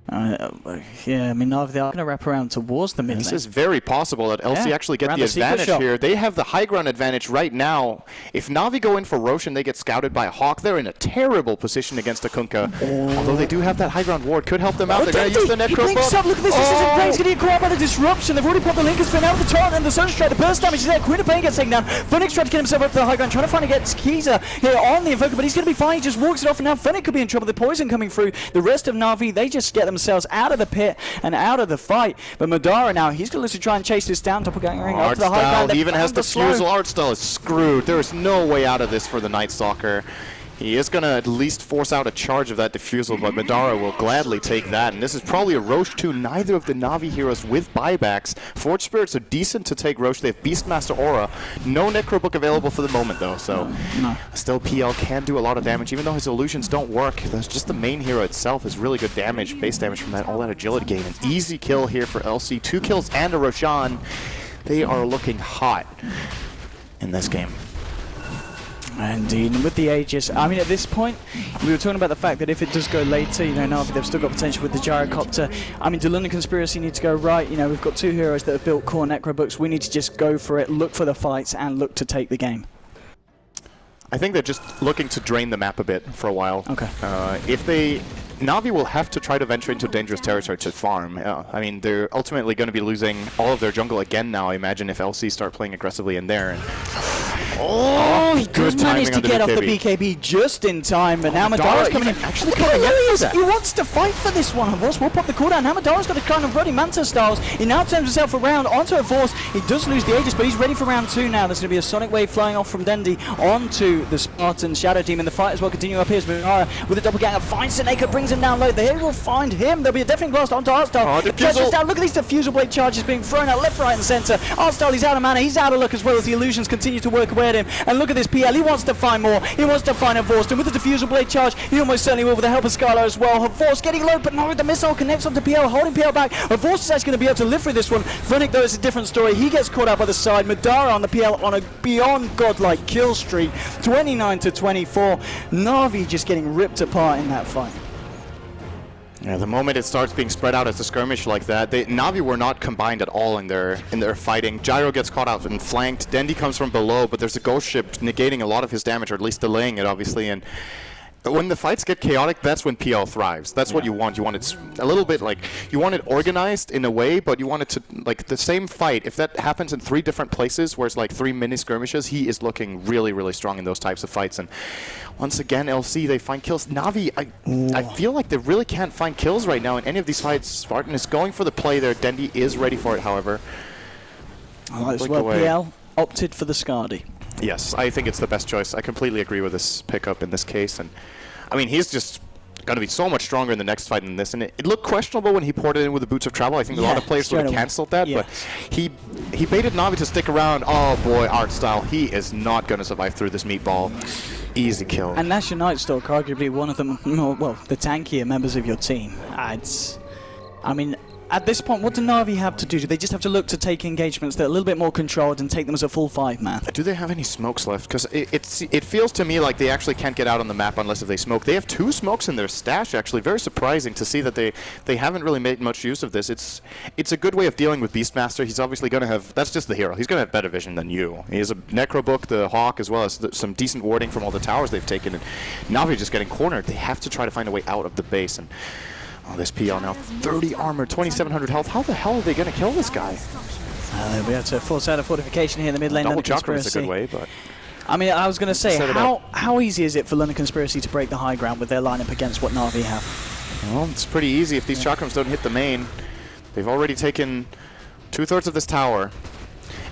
Yeah, I mean, now they are going to wrap around towards the mid lane. This is very possible that LC actually get the advantage here. They have the high ground advantage right now. If Na'Vi go in for Roche and they get scouted by a Hawk, they're in a terrible position against a Kunkka. Although they do have that high ground ward, could help them out. They're going to use the Necro He up. Look at this. This isn't great. He's going to get caught out by the disruption. They've already popped the Lincoln spin out of the torrent, and the Sun's tried to burst damage there. Queen of Pain gets taken down. Phoenix tried to get himself up to the high ground, trying to find to get Skeezer here on the Invoker, but he's going to be fine. He just walks it off, and now Fennec could be in trouble. The poison coming through. The rest of Na'Vi, they just get themselves out of the pit and out of the fight. But Madara now, he's going to look to try and chase this down. Doppelganger up to the high ground. He even has the fusel. Artstyle is screwed. There is no way out of this for the Night Stalker. He is going to at least force out a charge of that diffusal, but Madara will gladly take that. And this is probably a Roche 2. Neither of the Na'Vi heroes with buybacks. Forge Spirits are decent to take Roche. They have Beastmaster Aura. No Necrobook available for the moment, though. So still PL can do a lot of damage, even though his illusions don't work. That's just the main hero itself is really good damage, base damage from that, all that agility gain. An easy kill here for LC. 2 kills and a Roshan. They are looking hot in this game. Indeed, and with the Aegis, I mean, at this point, we were talking about the fact that if it does go later, you know, now they've still got potential with the Gyrocopter. I mean, do London Conspiracy need to go right? You know, we've got 2 heroes that have built core Necrobooks. We need to just go for it, look for the fights, and look to take the game. I think they're just looking to drain the map a bit for a while. Okay. If they... Na'Vi will have to try to venture into dangerous territory to farm. I mean, they're ultimately going to be losing all of their jungle again now, I imagine, if LC start playing aggressively in there. And he does manage to get off the BKB just in time, but now Madara's coming in. Actually coming in. He wants to fight for this one. Force will pop the cooldown. Now Madara's got the kind of Bloody Manta styles. He now turns himself around onto a Force. He does lose the Aegis, but he's ready for round 2 now. There's going to be a Sonic Wave flying off from Dendi onto the Spartan Shadow Team, and the fight as well continue up here as Madara with a doppelganger finds Seneca, brings him down low. They will find him. There'll be a deafening blast onto Artstyle. The pressure's down. Look at these diffusal blade charges being thrown out left, right, and center. Artstyle, he's out of mana. He's out of luck as well as the illusions continue to work away at him. And look at this PL. He wants to find more. He wants to find a Vorston with the diffusal blade charge. He almost certainly will with the help of Skylar as well. Force getting low, but not with the missile connects onto PL, holding PL back. Force is actually going to be able to live through this one. Fennec, though, it's a different story. He gets caught out by the side. Madara on the PL on a beyond godlike kill streak. 29-24. Na'Vi just getting ripped apart in that fight. Yeah, the moment it starts being spread out as a skirmish like that, Na'Vi were not combined at all in their fighting. Gyro gets caught out and flanked. Dendi comes from below, but there's a ghost ship negating a lot of his damage, or at least delaying it, obviously. And when the fights get chaotic, that's when PL thrives. That's what you want. You want it a little bit like, you want it organized in a way, but you want it to, like, the same fight. If that happens in 3 different places, where it's like 3 mini skirmishes, he is looking really, really strong in those types of fights. And once again, LC, they find kills. Na'Vi, I feel like they really can't find kills right now in any of these fights. Spartan is going for the play there. Dendi is ready for it, however. PL opted for the Skadi. Yes, I think it's the best choice. I completely agree with this pickup in this case. And I mean, he's just going to be so much stronger in the next fight than this. And it looked questionable when he poured it in with the Boots of Travel. I think a lot of players would have cancelled that, but he baited Na'Vi to stick around. Oh boy, art style. He is not going to survive through this meatball. Easy kill. And that's your Night Stalker, arguably one of the the tankier members of your team. I mean, at this point, what do Na'Vi have to do? Do they just have to look to take engagements that are a little bit more controlled and take them as a full 5-man? Do they have any smokes left? Because it feels to me like they actually can't get out on the map unless if they smoke. They have 2 smokes in their stash, actually. Very surprising to see that they haven't really made much use of this. It's a good way of dealing with Beastmaster. He's obviously going to have... That's just the hero. He's going to have better vision than you. He has a Necro Book, the Hawk, as well as some decent warding from all the towers they've taken. And Na'Vi just getting cornered. They have to try to find a way out of the base. And oh, this PL now, 30 armor, 2,700 health. How the hell are they going to kill this guy? We have to force out a fortification here in the mid lane. Double Chakra is a good way, but... I mean, I was going to say, how easy is it for London Conspiracy to break the high ground with their lineup against what Na'Vi have? Well, it's pretty easy if these Chakrams don't hit the main. They've already taken 2/3 of this tower.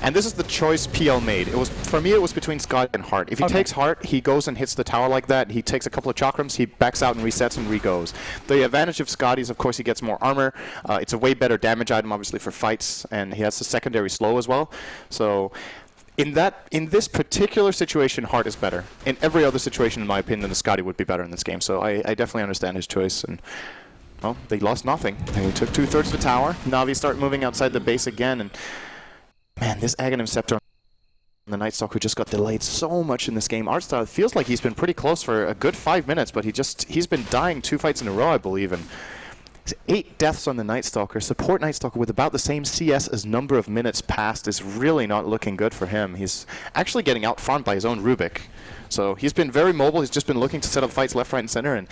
And this is the choice PL made. For me, it was between Scott and Heart. If he takes Heart, he goes and hits the tower like that. He takes a couple of Chakrams, he backs out and resets and re-goes. The advantage of Scott is, of course, he gets more armor. It's a way better damage item, obviously, for fights, and he has the secondary slow as well. So in this particular situation, Heart is better. In every other situation, in my opinion, the Scotty would be better in this game. So I definitely understand his choice. And well, they lost nothing. They took 2/3 of the tower. Na'Vi start moving outside the base again, and man, this Aghanim Scepter on the Night Stalker just got delayed so much in this game. Artstyle feels like he's been pretty close for a good 5 minutes, but he's been dying 2 fights in a row, I believe. And 8 deaths on the Night Stalker. Support Night Stalker with about the same CS as number of minutes passed is really not looking good for him. He's actually getting out-farmed by his own Rubik. So he's been very mobile. He's just been looking to set up fights left, right, and center. And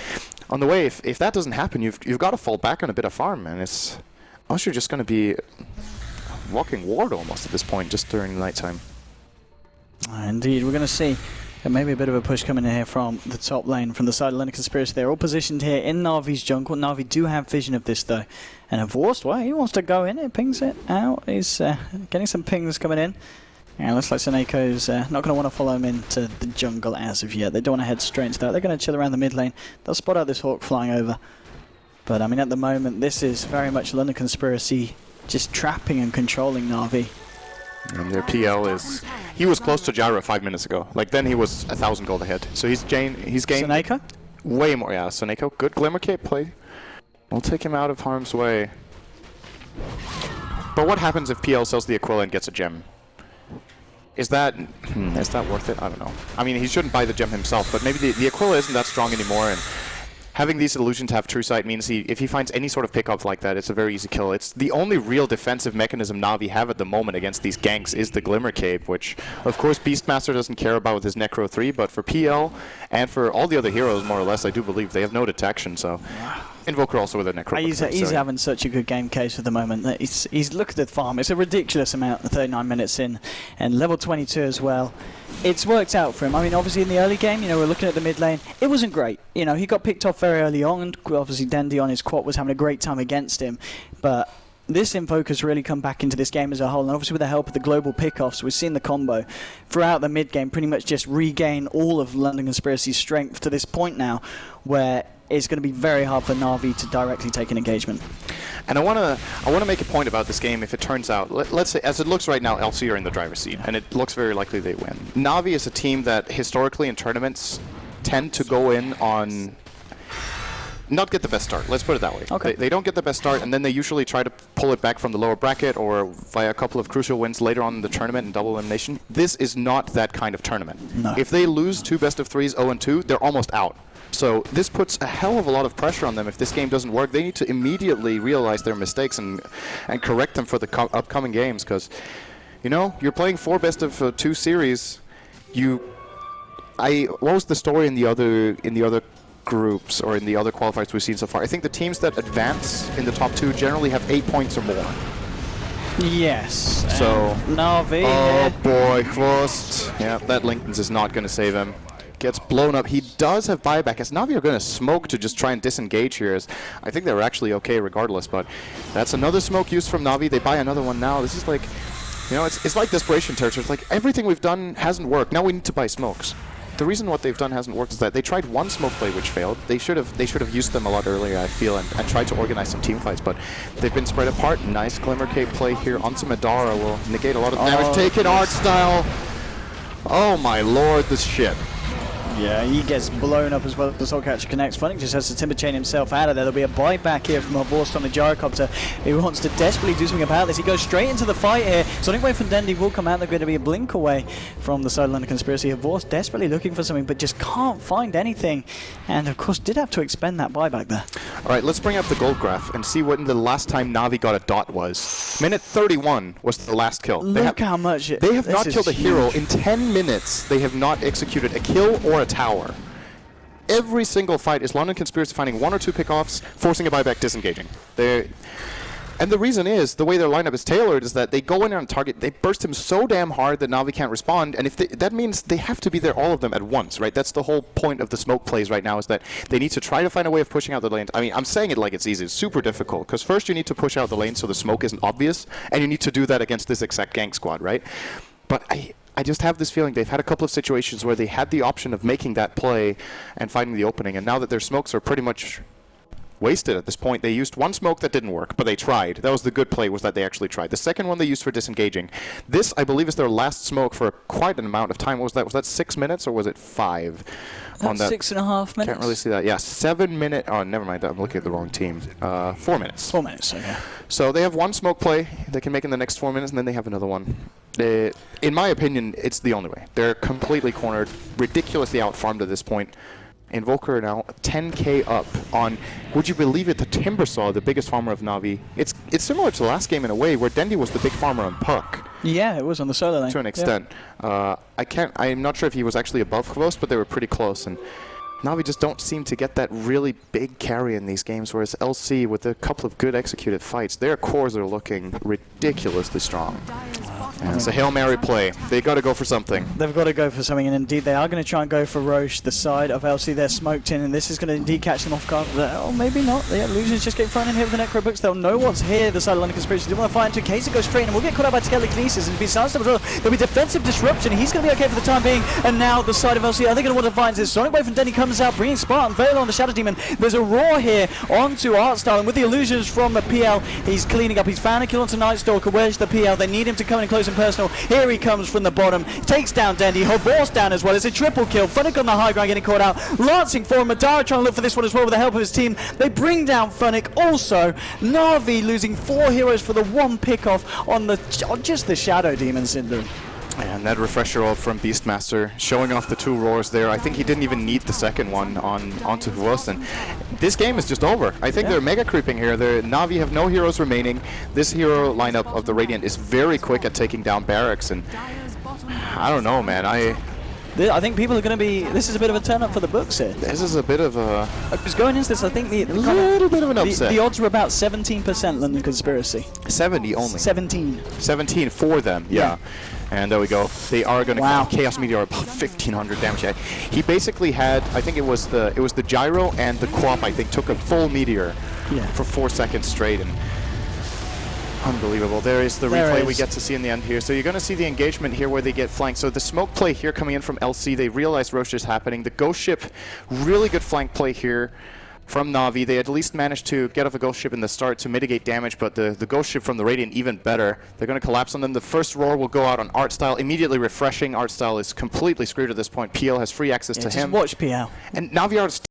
on the way, if that doesn't happen, you've got to fall back on a bit of farm, man. It's also just going to be walking ward almost at this point, just during the nighttime. Indeed, we're going to see maybe a bit of a push coming in here from the top lane, from the side of London Conspiracy. They're all positioned here in Na'Vi's jungle. Na'Vi do have vision of this, though. And Vorst, well, he wants to go in, it pings it out. He's getting some pings coming in. And it looks like Seneco's not going to want to follow him into the jungle as of yet. They don't want to head straight into that. They're going to chill around the mid lane. They'll spot out this Hawk flying over. But, I mean, at the moment, this is very much London Conspiracy just trapping and controlling Na'Vi. And their PL is... He was close to Gyro 5 minutes ago. Like, then he was 1,000 gold ahead. So he's gained... Seneca? Way more, yeah. Seneco, good Glimmer Cape play. We'll take him out of harm's way. But what happens if PL sells the Aquila and gets a gem? Is that worth it? I don't know. I mean, he shouldn't buy the gem himself, but maybe the Aquila isn't that strong anymore, and having these illusions have true sight means if he finds any sort of pickup like that, it's a very easy kill. It's the only real defensive mechanism Na'Vi have at the moment against these ganks is the Glimmer Cape, which, of course, Beastmaster doesn't care about with his Necro 3, but for PL and for all the other heroes, more or less, I do believe they have no detection, so... Invoker also with a Necro. He's having such a good game case at the moment. That he's looked at the farm. It's a ridiculous amount, 39 minutes in, and level 22 as well. It's worked out for him. I mean, obviously in the early game, we're looking at the mid lane. It wasn't great. He got picked off very early on, and obviously Dendi on his quad was having a great time against him. But this Invoker's really come back into this game as a whole, and obviously with the help of the global pickoffs, we've seen the combo throughout the mid game pretty much just regain all of London Conspiracy's strength to this point now, where it's going to be very hard for Na'Vi to directly take an engagement. And I want to make a point about this game. If it turns out, let's say, as it looks right now, LC are in the driver's seat, and it looks very likely they win. Na'Vi is a team that historically in tournaments tend to go in on not get the best start. Let's put it that way. Okay. They don't get the best start, and then they usually try to pull it back from the lower bracket or via a couple of crucial wins later on in the tournament and double elimination. This is not that kind of tournament. No. If they lose 2 best-of-3s, 0-2, they're almost out. So this puts a hell of a lot of pressure on them. If this game doesn't work, they need to immediately realize their mistakes and correct them for the upcoming games. Because, you're playing 4 best-of-2 series. What was the story in the other groups or in the other qualifiers we've seen so far? I think the teams that advance in the top 2 generally have 8 points or more. Yes. So Na'Vi. Oh boy, Frost. Yeah, that Lincoln's is not going to save him. Gets blown up. He does have buyback, as Na'Vi are going to smoke to just try and disengage here. As I think they were actually okay regardless, but that's another smoke used from Na'Vi. They buy another one now. This is like, it's like desperation territory. It's like everything we've done hasn't worked. Now we need to buy smokes. the reason what they've done hasn't worked is that they tried one smoke play which failed. They should have used them a lot earlier, I feel, and tried to organize some team fights, but they've been spread apart. Nice Glimmer Cape play here onto Madara will negate a lot of damage. Take it, art style. Oh my lord, this shit. Yeah, he gets blown up as well. The Soul Catcher connects. Funnick just has to Timber Chain himself out of there. There'll be a buyback here from Vorst on the Gyrocopter. He wants to desperately do something about this. He goes straight into the fight here. Sonic Wave from Dendi will come out. They're going to be a blink away from the side of London Conspiracy. Vorst desperately looking for something, but just can't find anything. And of course, did have to expend that buyback there. All right, let's bring up the gold graph and see when the last time Na'Vi got a dot was. Minute 31 was the last kill. Look how much they have not killed a hero in 10 minutes. They have not executed a kill or a tower. Every single fight is London Conspiracy finding 1 or 2 pickoffs, forcing a buyback, disengaging. And the reason is, the way their lineup is tailored is that they go in on target, they burst him so damn hard that Na'Vi can't respond, and that means they have to be there, all of them, at once, right? That's the whole point of the smoke plays right now, is that they need to try to find a way of pushing out the lane. I mean, I'm saying it like it's easy. It's super difficult, because first you need to push out the lane so the smoke isn't obvious, and you need to do that against this exact gank squad, right? But I just have this feeling they've had a couple of situations where they had the option of making that play and finding the opening, and now that their smokes are pretty much wasted at this point. They used one smoke that didn't work, but they tried. That was the good play, was that they actually tried. The second one they used for disengaging. This, I believe, is their last smoke for quite an amount of time. What was that? Was that 6 minutes or was it 5? On that 6.5 minutes. Can't really see that. Yeah, 7 minute. Oh, never mind. I'm looking at the wrong team. 4 minutes. 4 minutes. Okay. So they have one smoke play they can make in the next 4 minutes, and then they have another one. In my opinion, it's the only way. They're completely cornered, ridiculously outfarmed at this point. Invoker now 10k up on, would you believe it, the Timbersaw, the biggest farmer of Na'Vi. It's similar to the last game in a way, where Dendi was the big farmer on Puck. Yeah, it was on the solo lane. To an extent. Yeah. I'm not sure if he was actually above Kvos, but they were pretty close. And Na'Vi just don't seem to get that really big carry in these games, whereas LC, with a couple of good executed fights, their cores are looking ridiculously strong. And it's a Hail Mary play. They got to go for something. They've got to go for something, and indeed they are going to try and go for Roche, the side of LC. They're smoked in, and this is going to indeed catch them off guard. Oh, maybe not. The illusions just get thrown in here with the Necro Books. They'll know what's here. The side of London Conspiracy. They want to find 2 Case to go straight, and we'll get caught out by telekinesis. And besides that, there'll be defensive disruption. He's going to be okay for the time being. And now the side of LC, are they going to want to find this? Sonic Wave from Denny comes out, bringing Spartan Veil on the Shadow Demon. There's a roar here onto Artstyle, and with the illusions from the PL, he's cleaning up. He's found a kill onto Nightstalker. Where's the PL? They need him to come in close and personal. Here he comes from the bottom, takes down Dendi, Horvorst down as well. It's a triple kill. Funnick on the high ground getting caught out. Lancing for Madara trying to look for this one as well with the help of his team. They bring down Funnick. Also, Na'Vi losing 4 heroes for the 1 pickoff on just the Shadow Demon Syndrome. And that refresher ult from Beastmaster, showing off the 2 roars there. I think he didn't even need the second one onto Wilson. This game is just over. I think they're mega creeping here. Na'Vi have no heroes remaining. This hero lineup of the Radiant is very quick at taking down barracks, and I don't know, man. I think people are going to be. This is a bit of a turn up for the books here. This is a bit of a. Because going into this, I think a little bit of an upset. The odds were about 17% London Conspiracy. 70 only. 17. 17 for them. Yeah. And there we go. They are going to Chaos Meteor about 1,500 damage. He basically had, I think it was the gyro and the Quap. I think took a full meteor for 4 seconds straight, and unbelievable. There is the replay we get to see in the end here. So you're going to see the engagement here where they get flanked. So the smoke play here coming in from LC. They realize Roche is happening. The Ghost Ship, really good flank play here from Na'Vi. They at least managed to get off a Ghost Ship in the start to mitigate damage, but the Ghost Ship from the Radiant even better. They're going to collapse on them. The first roar will go out on Artstyle, immediately refreshing. Artstyle is completely screwed at this point. PL has free access to him. Just watch PL. And Na'Vi are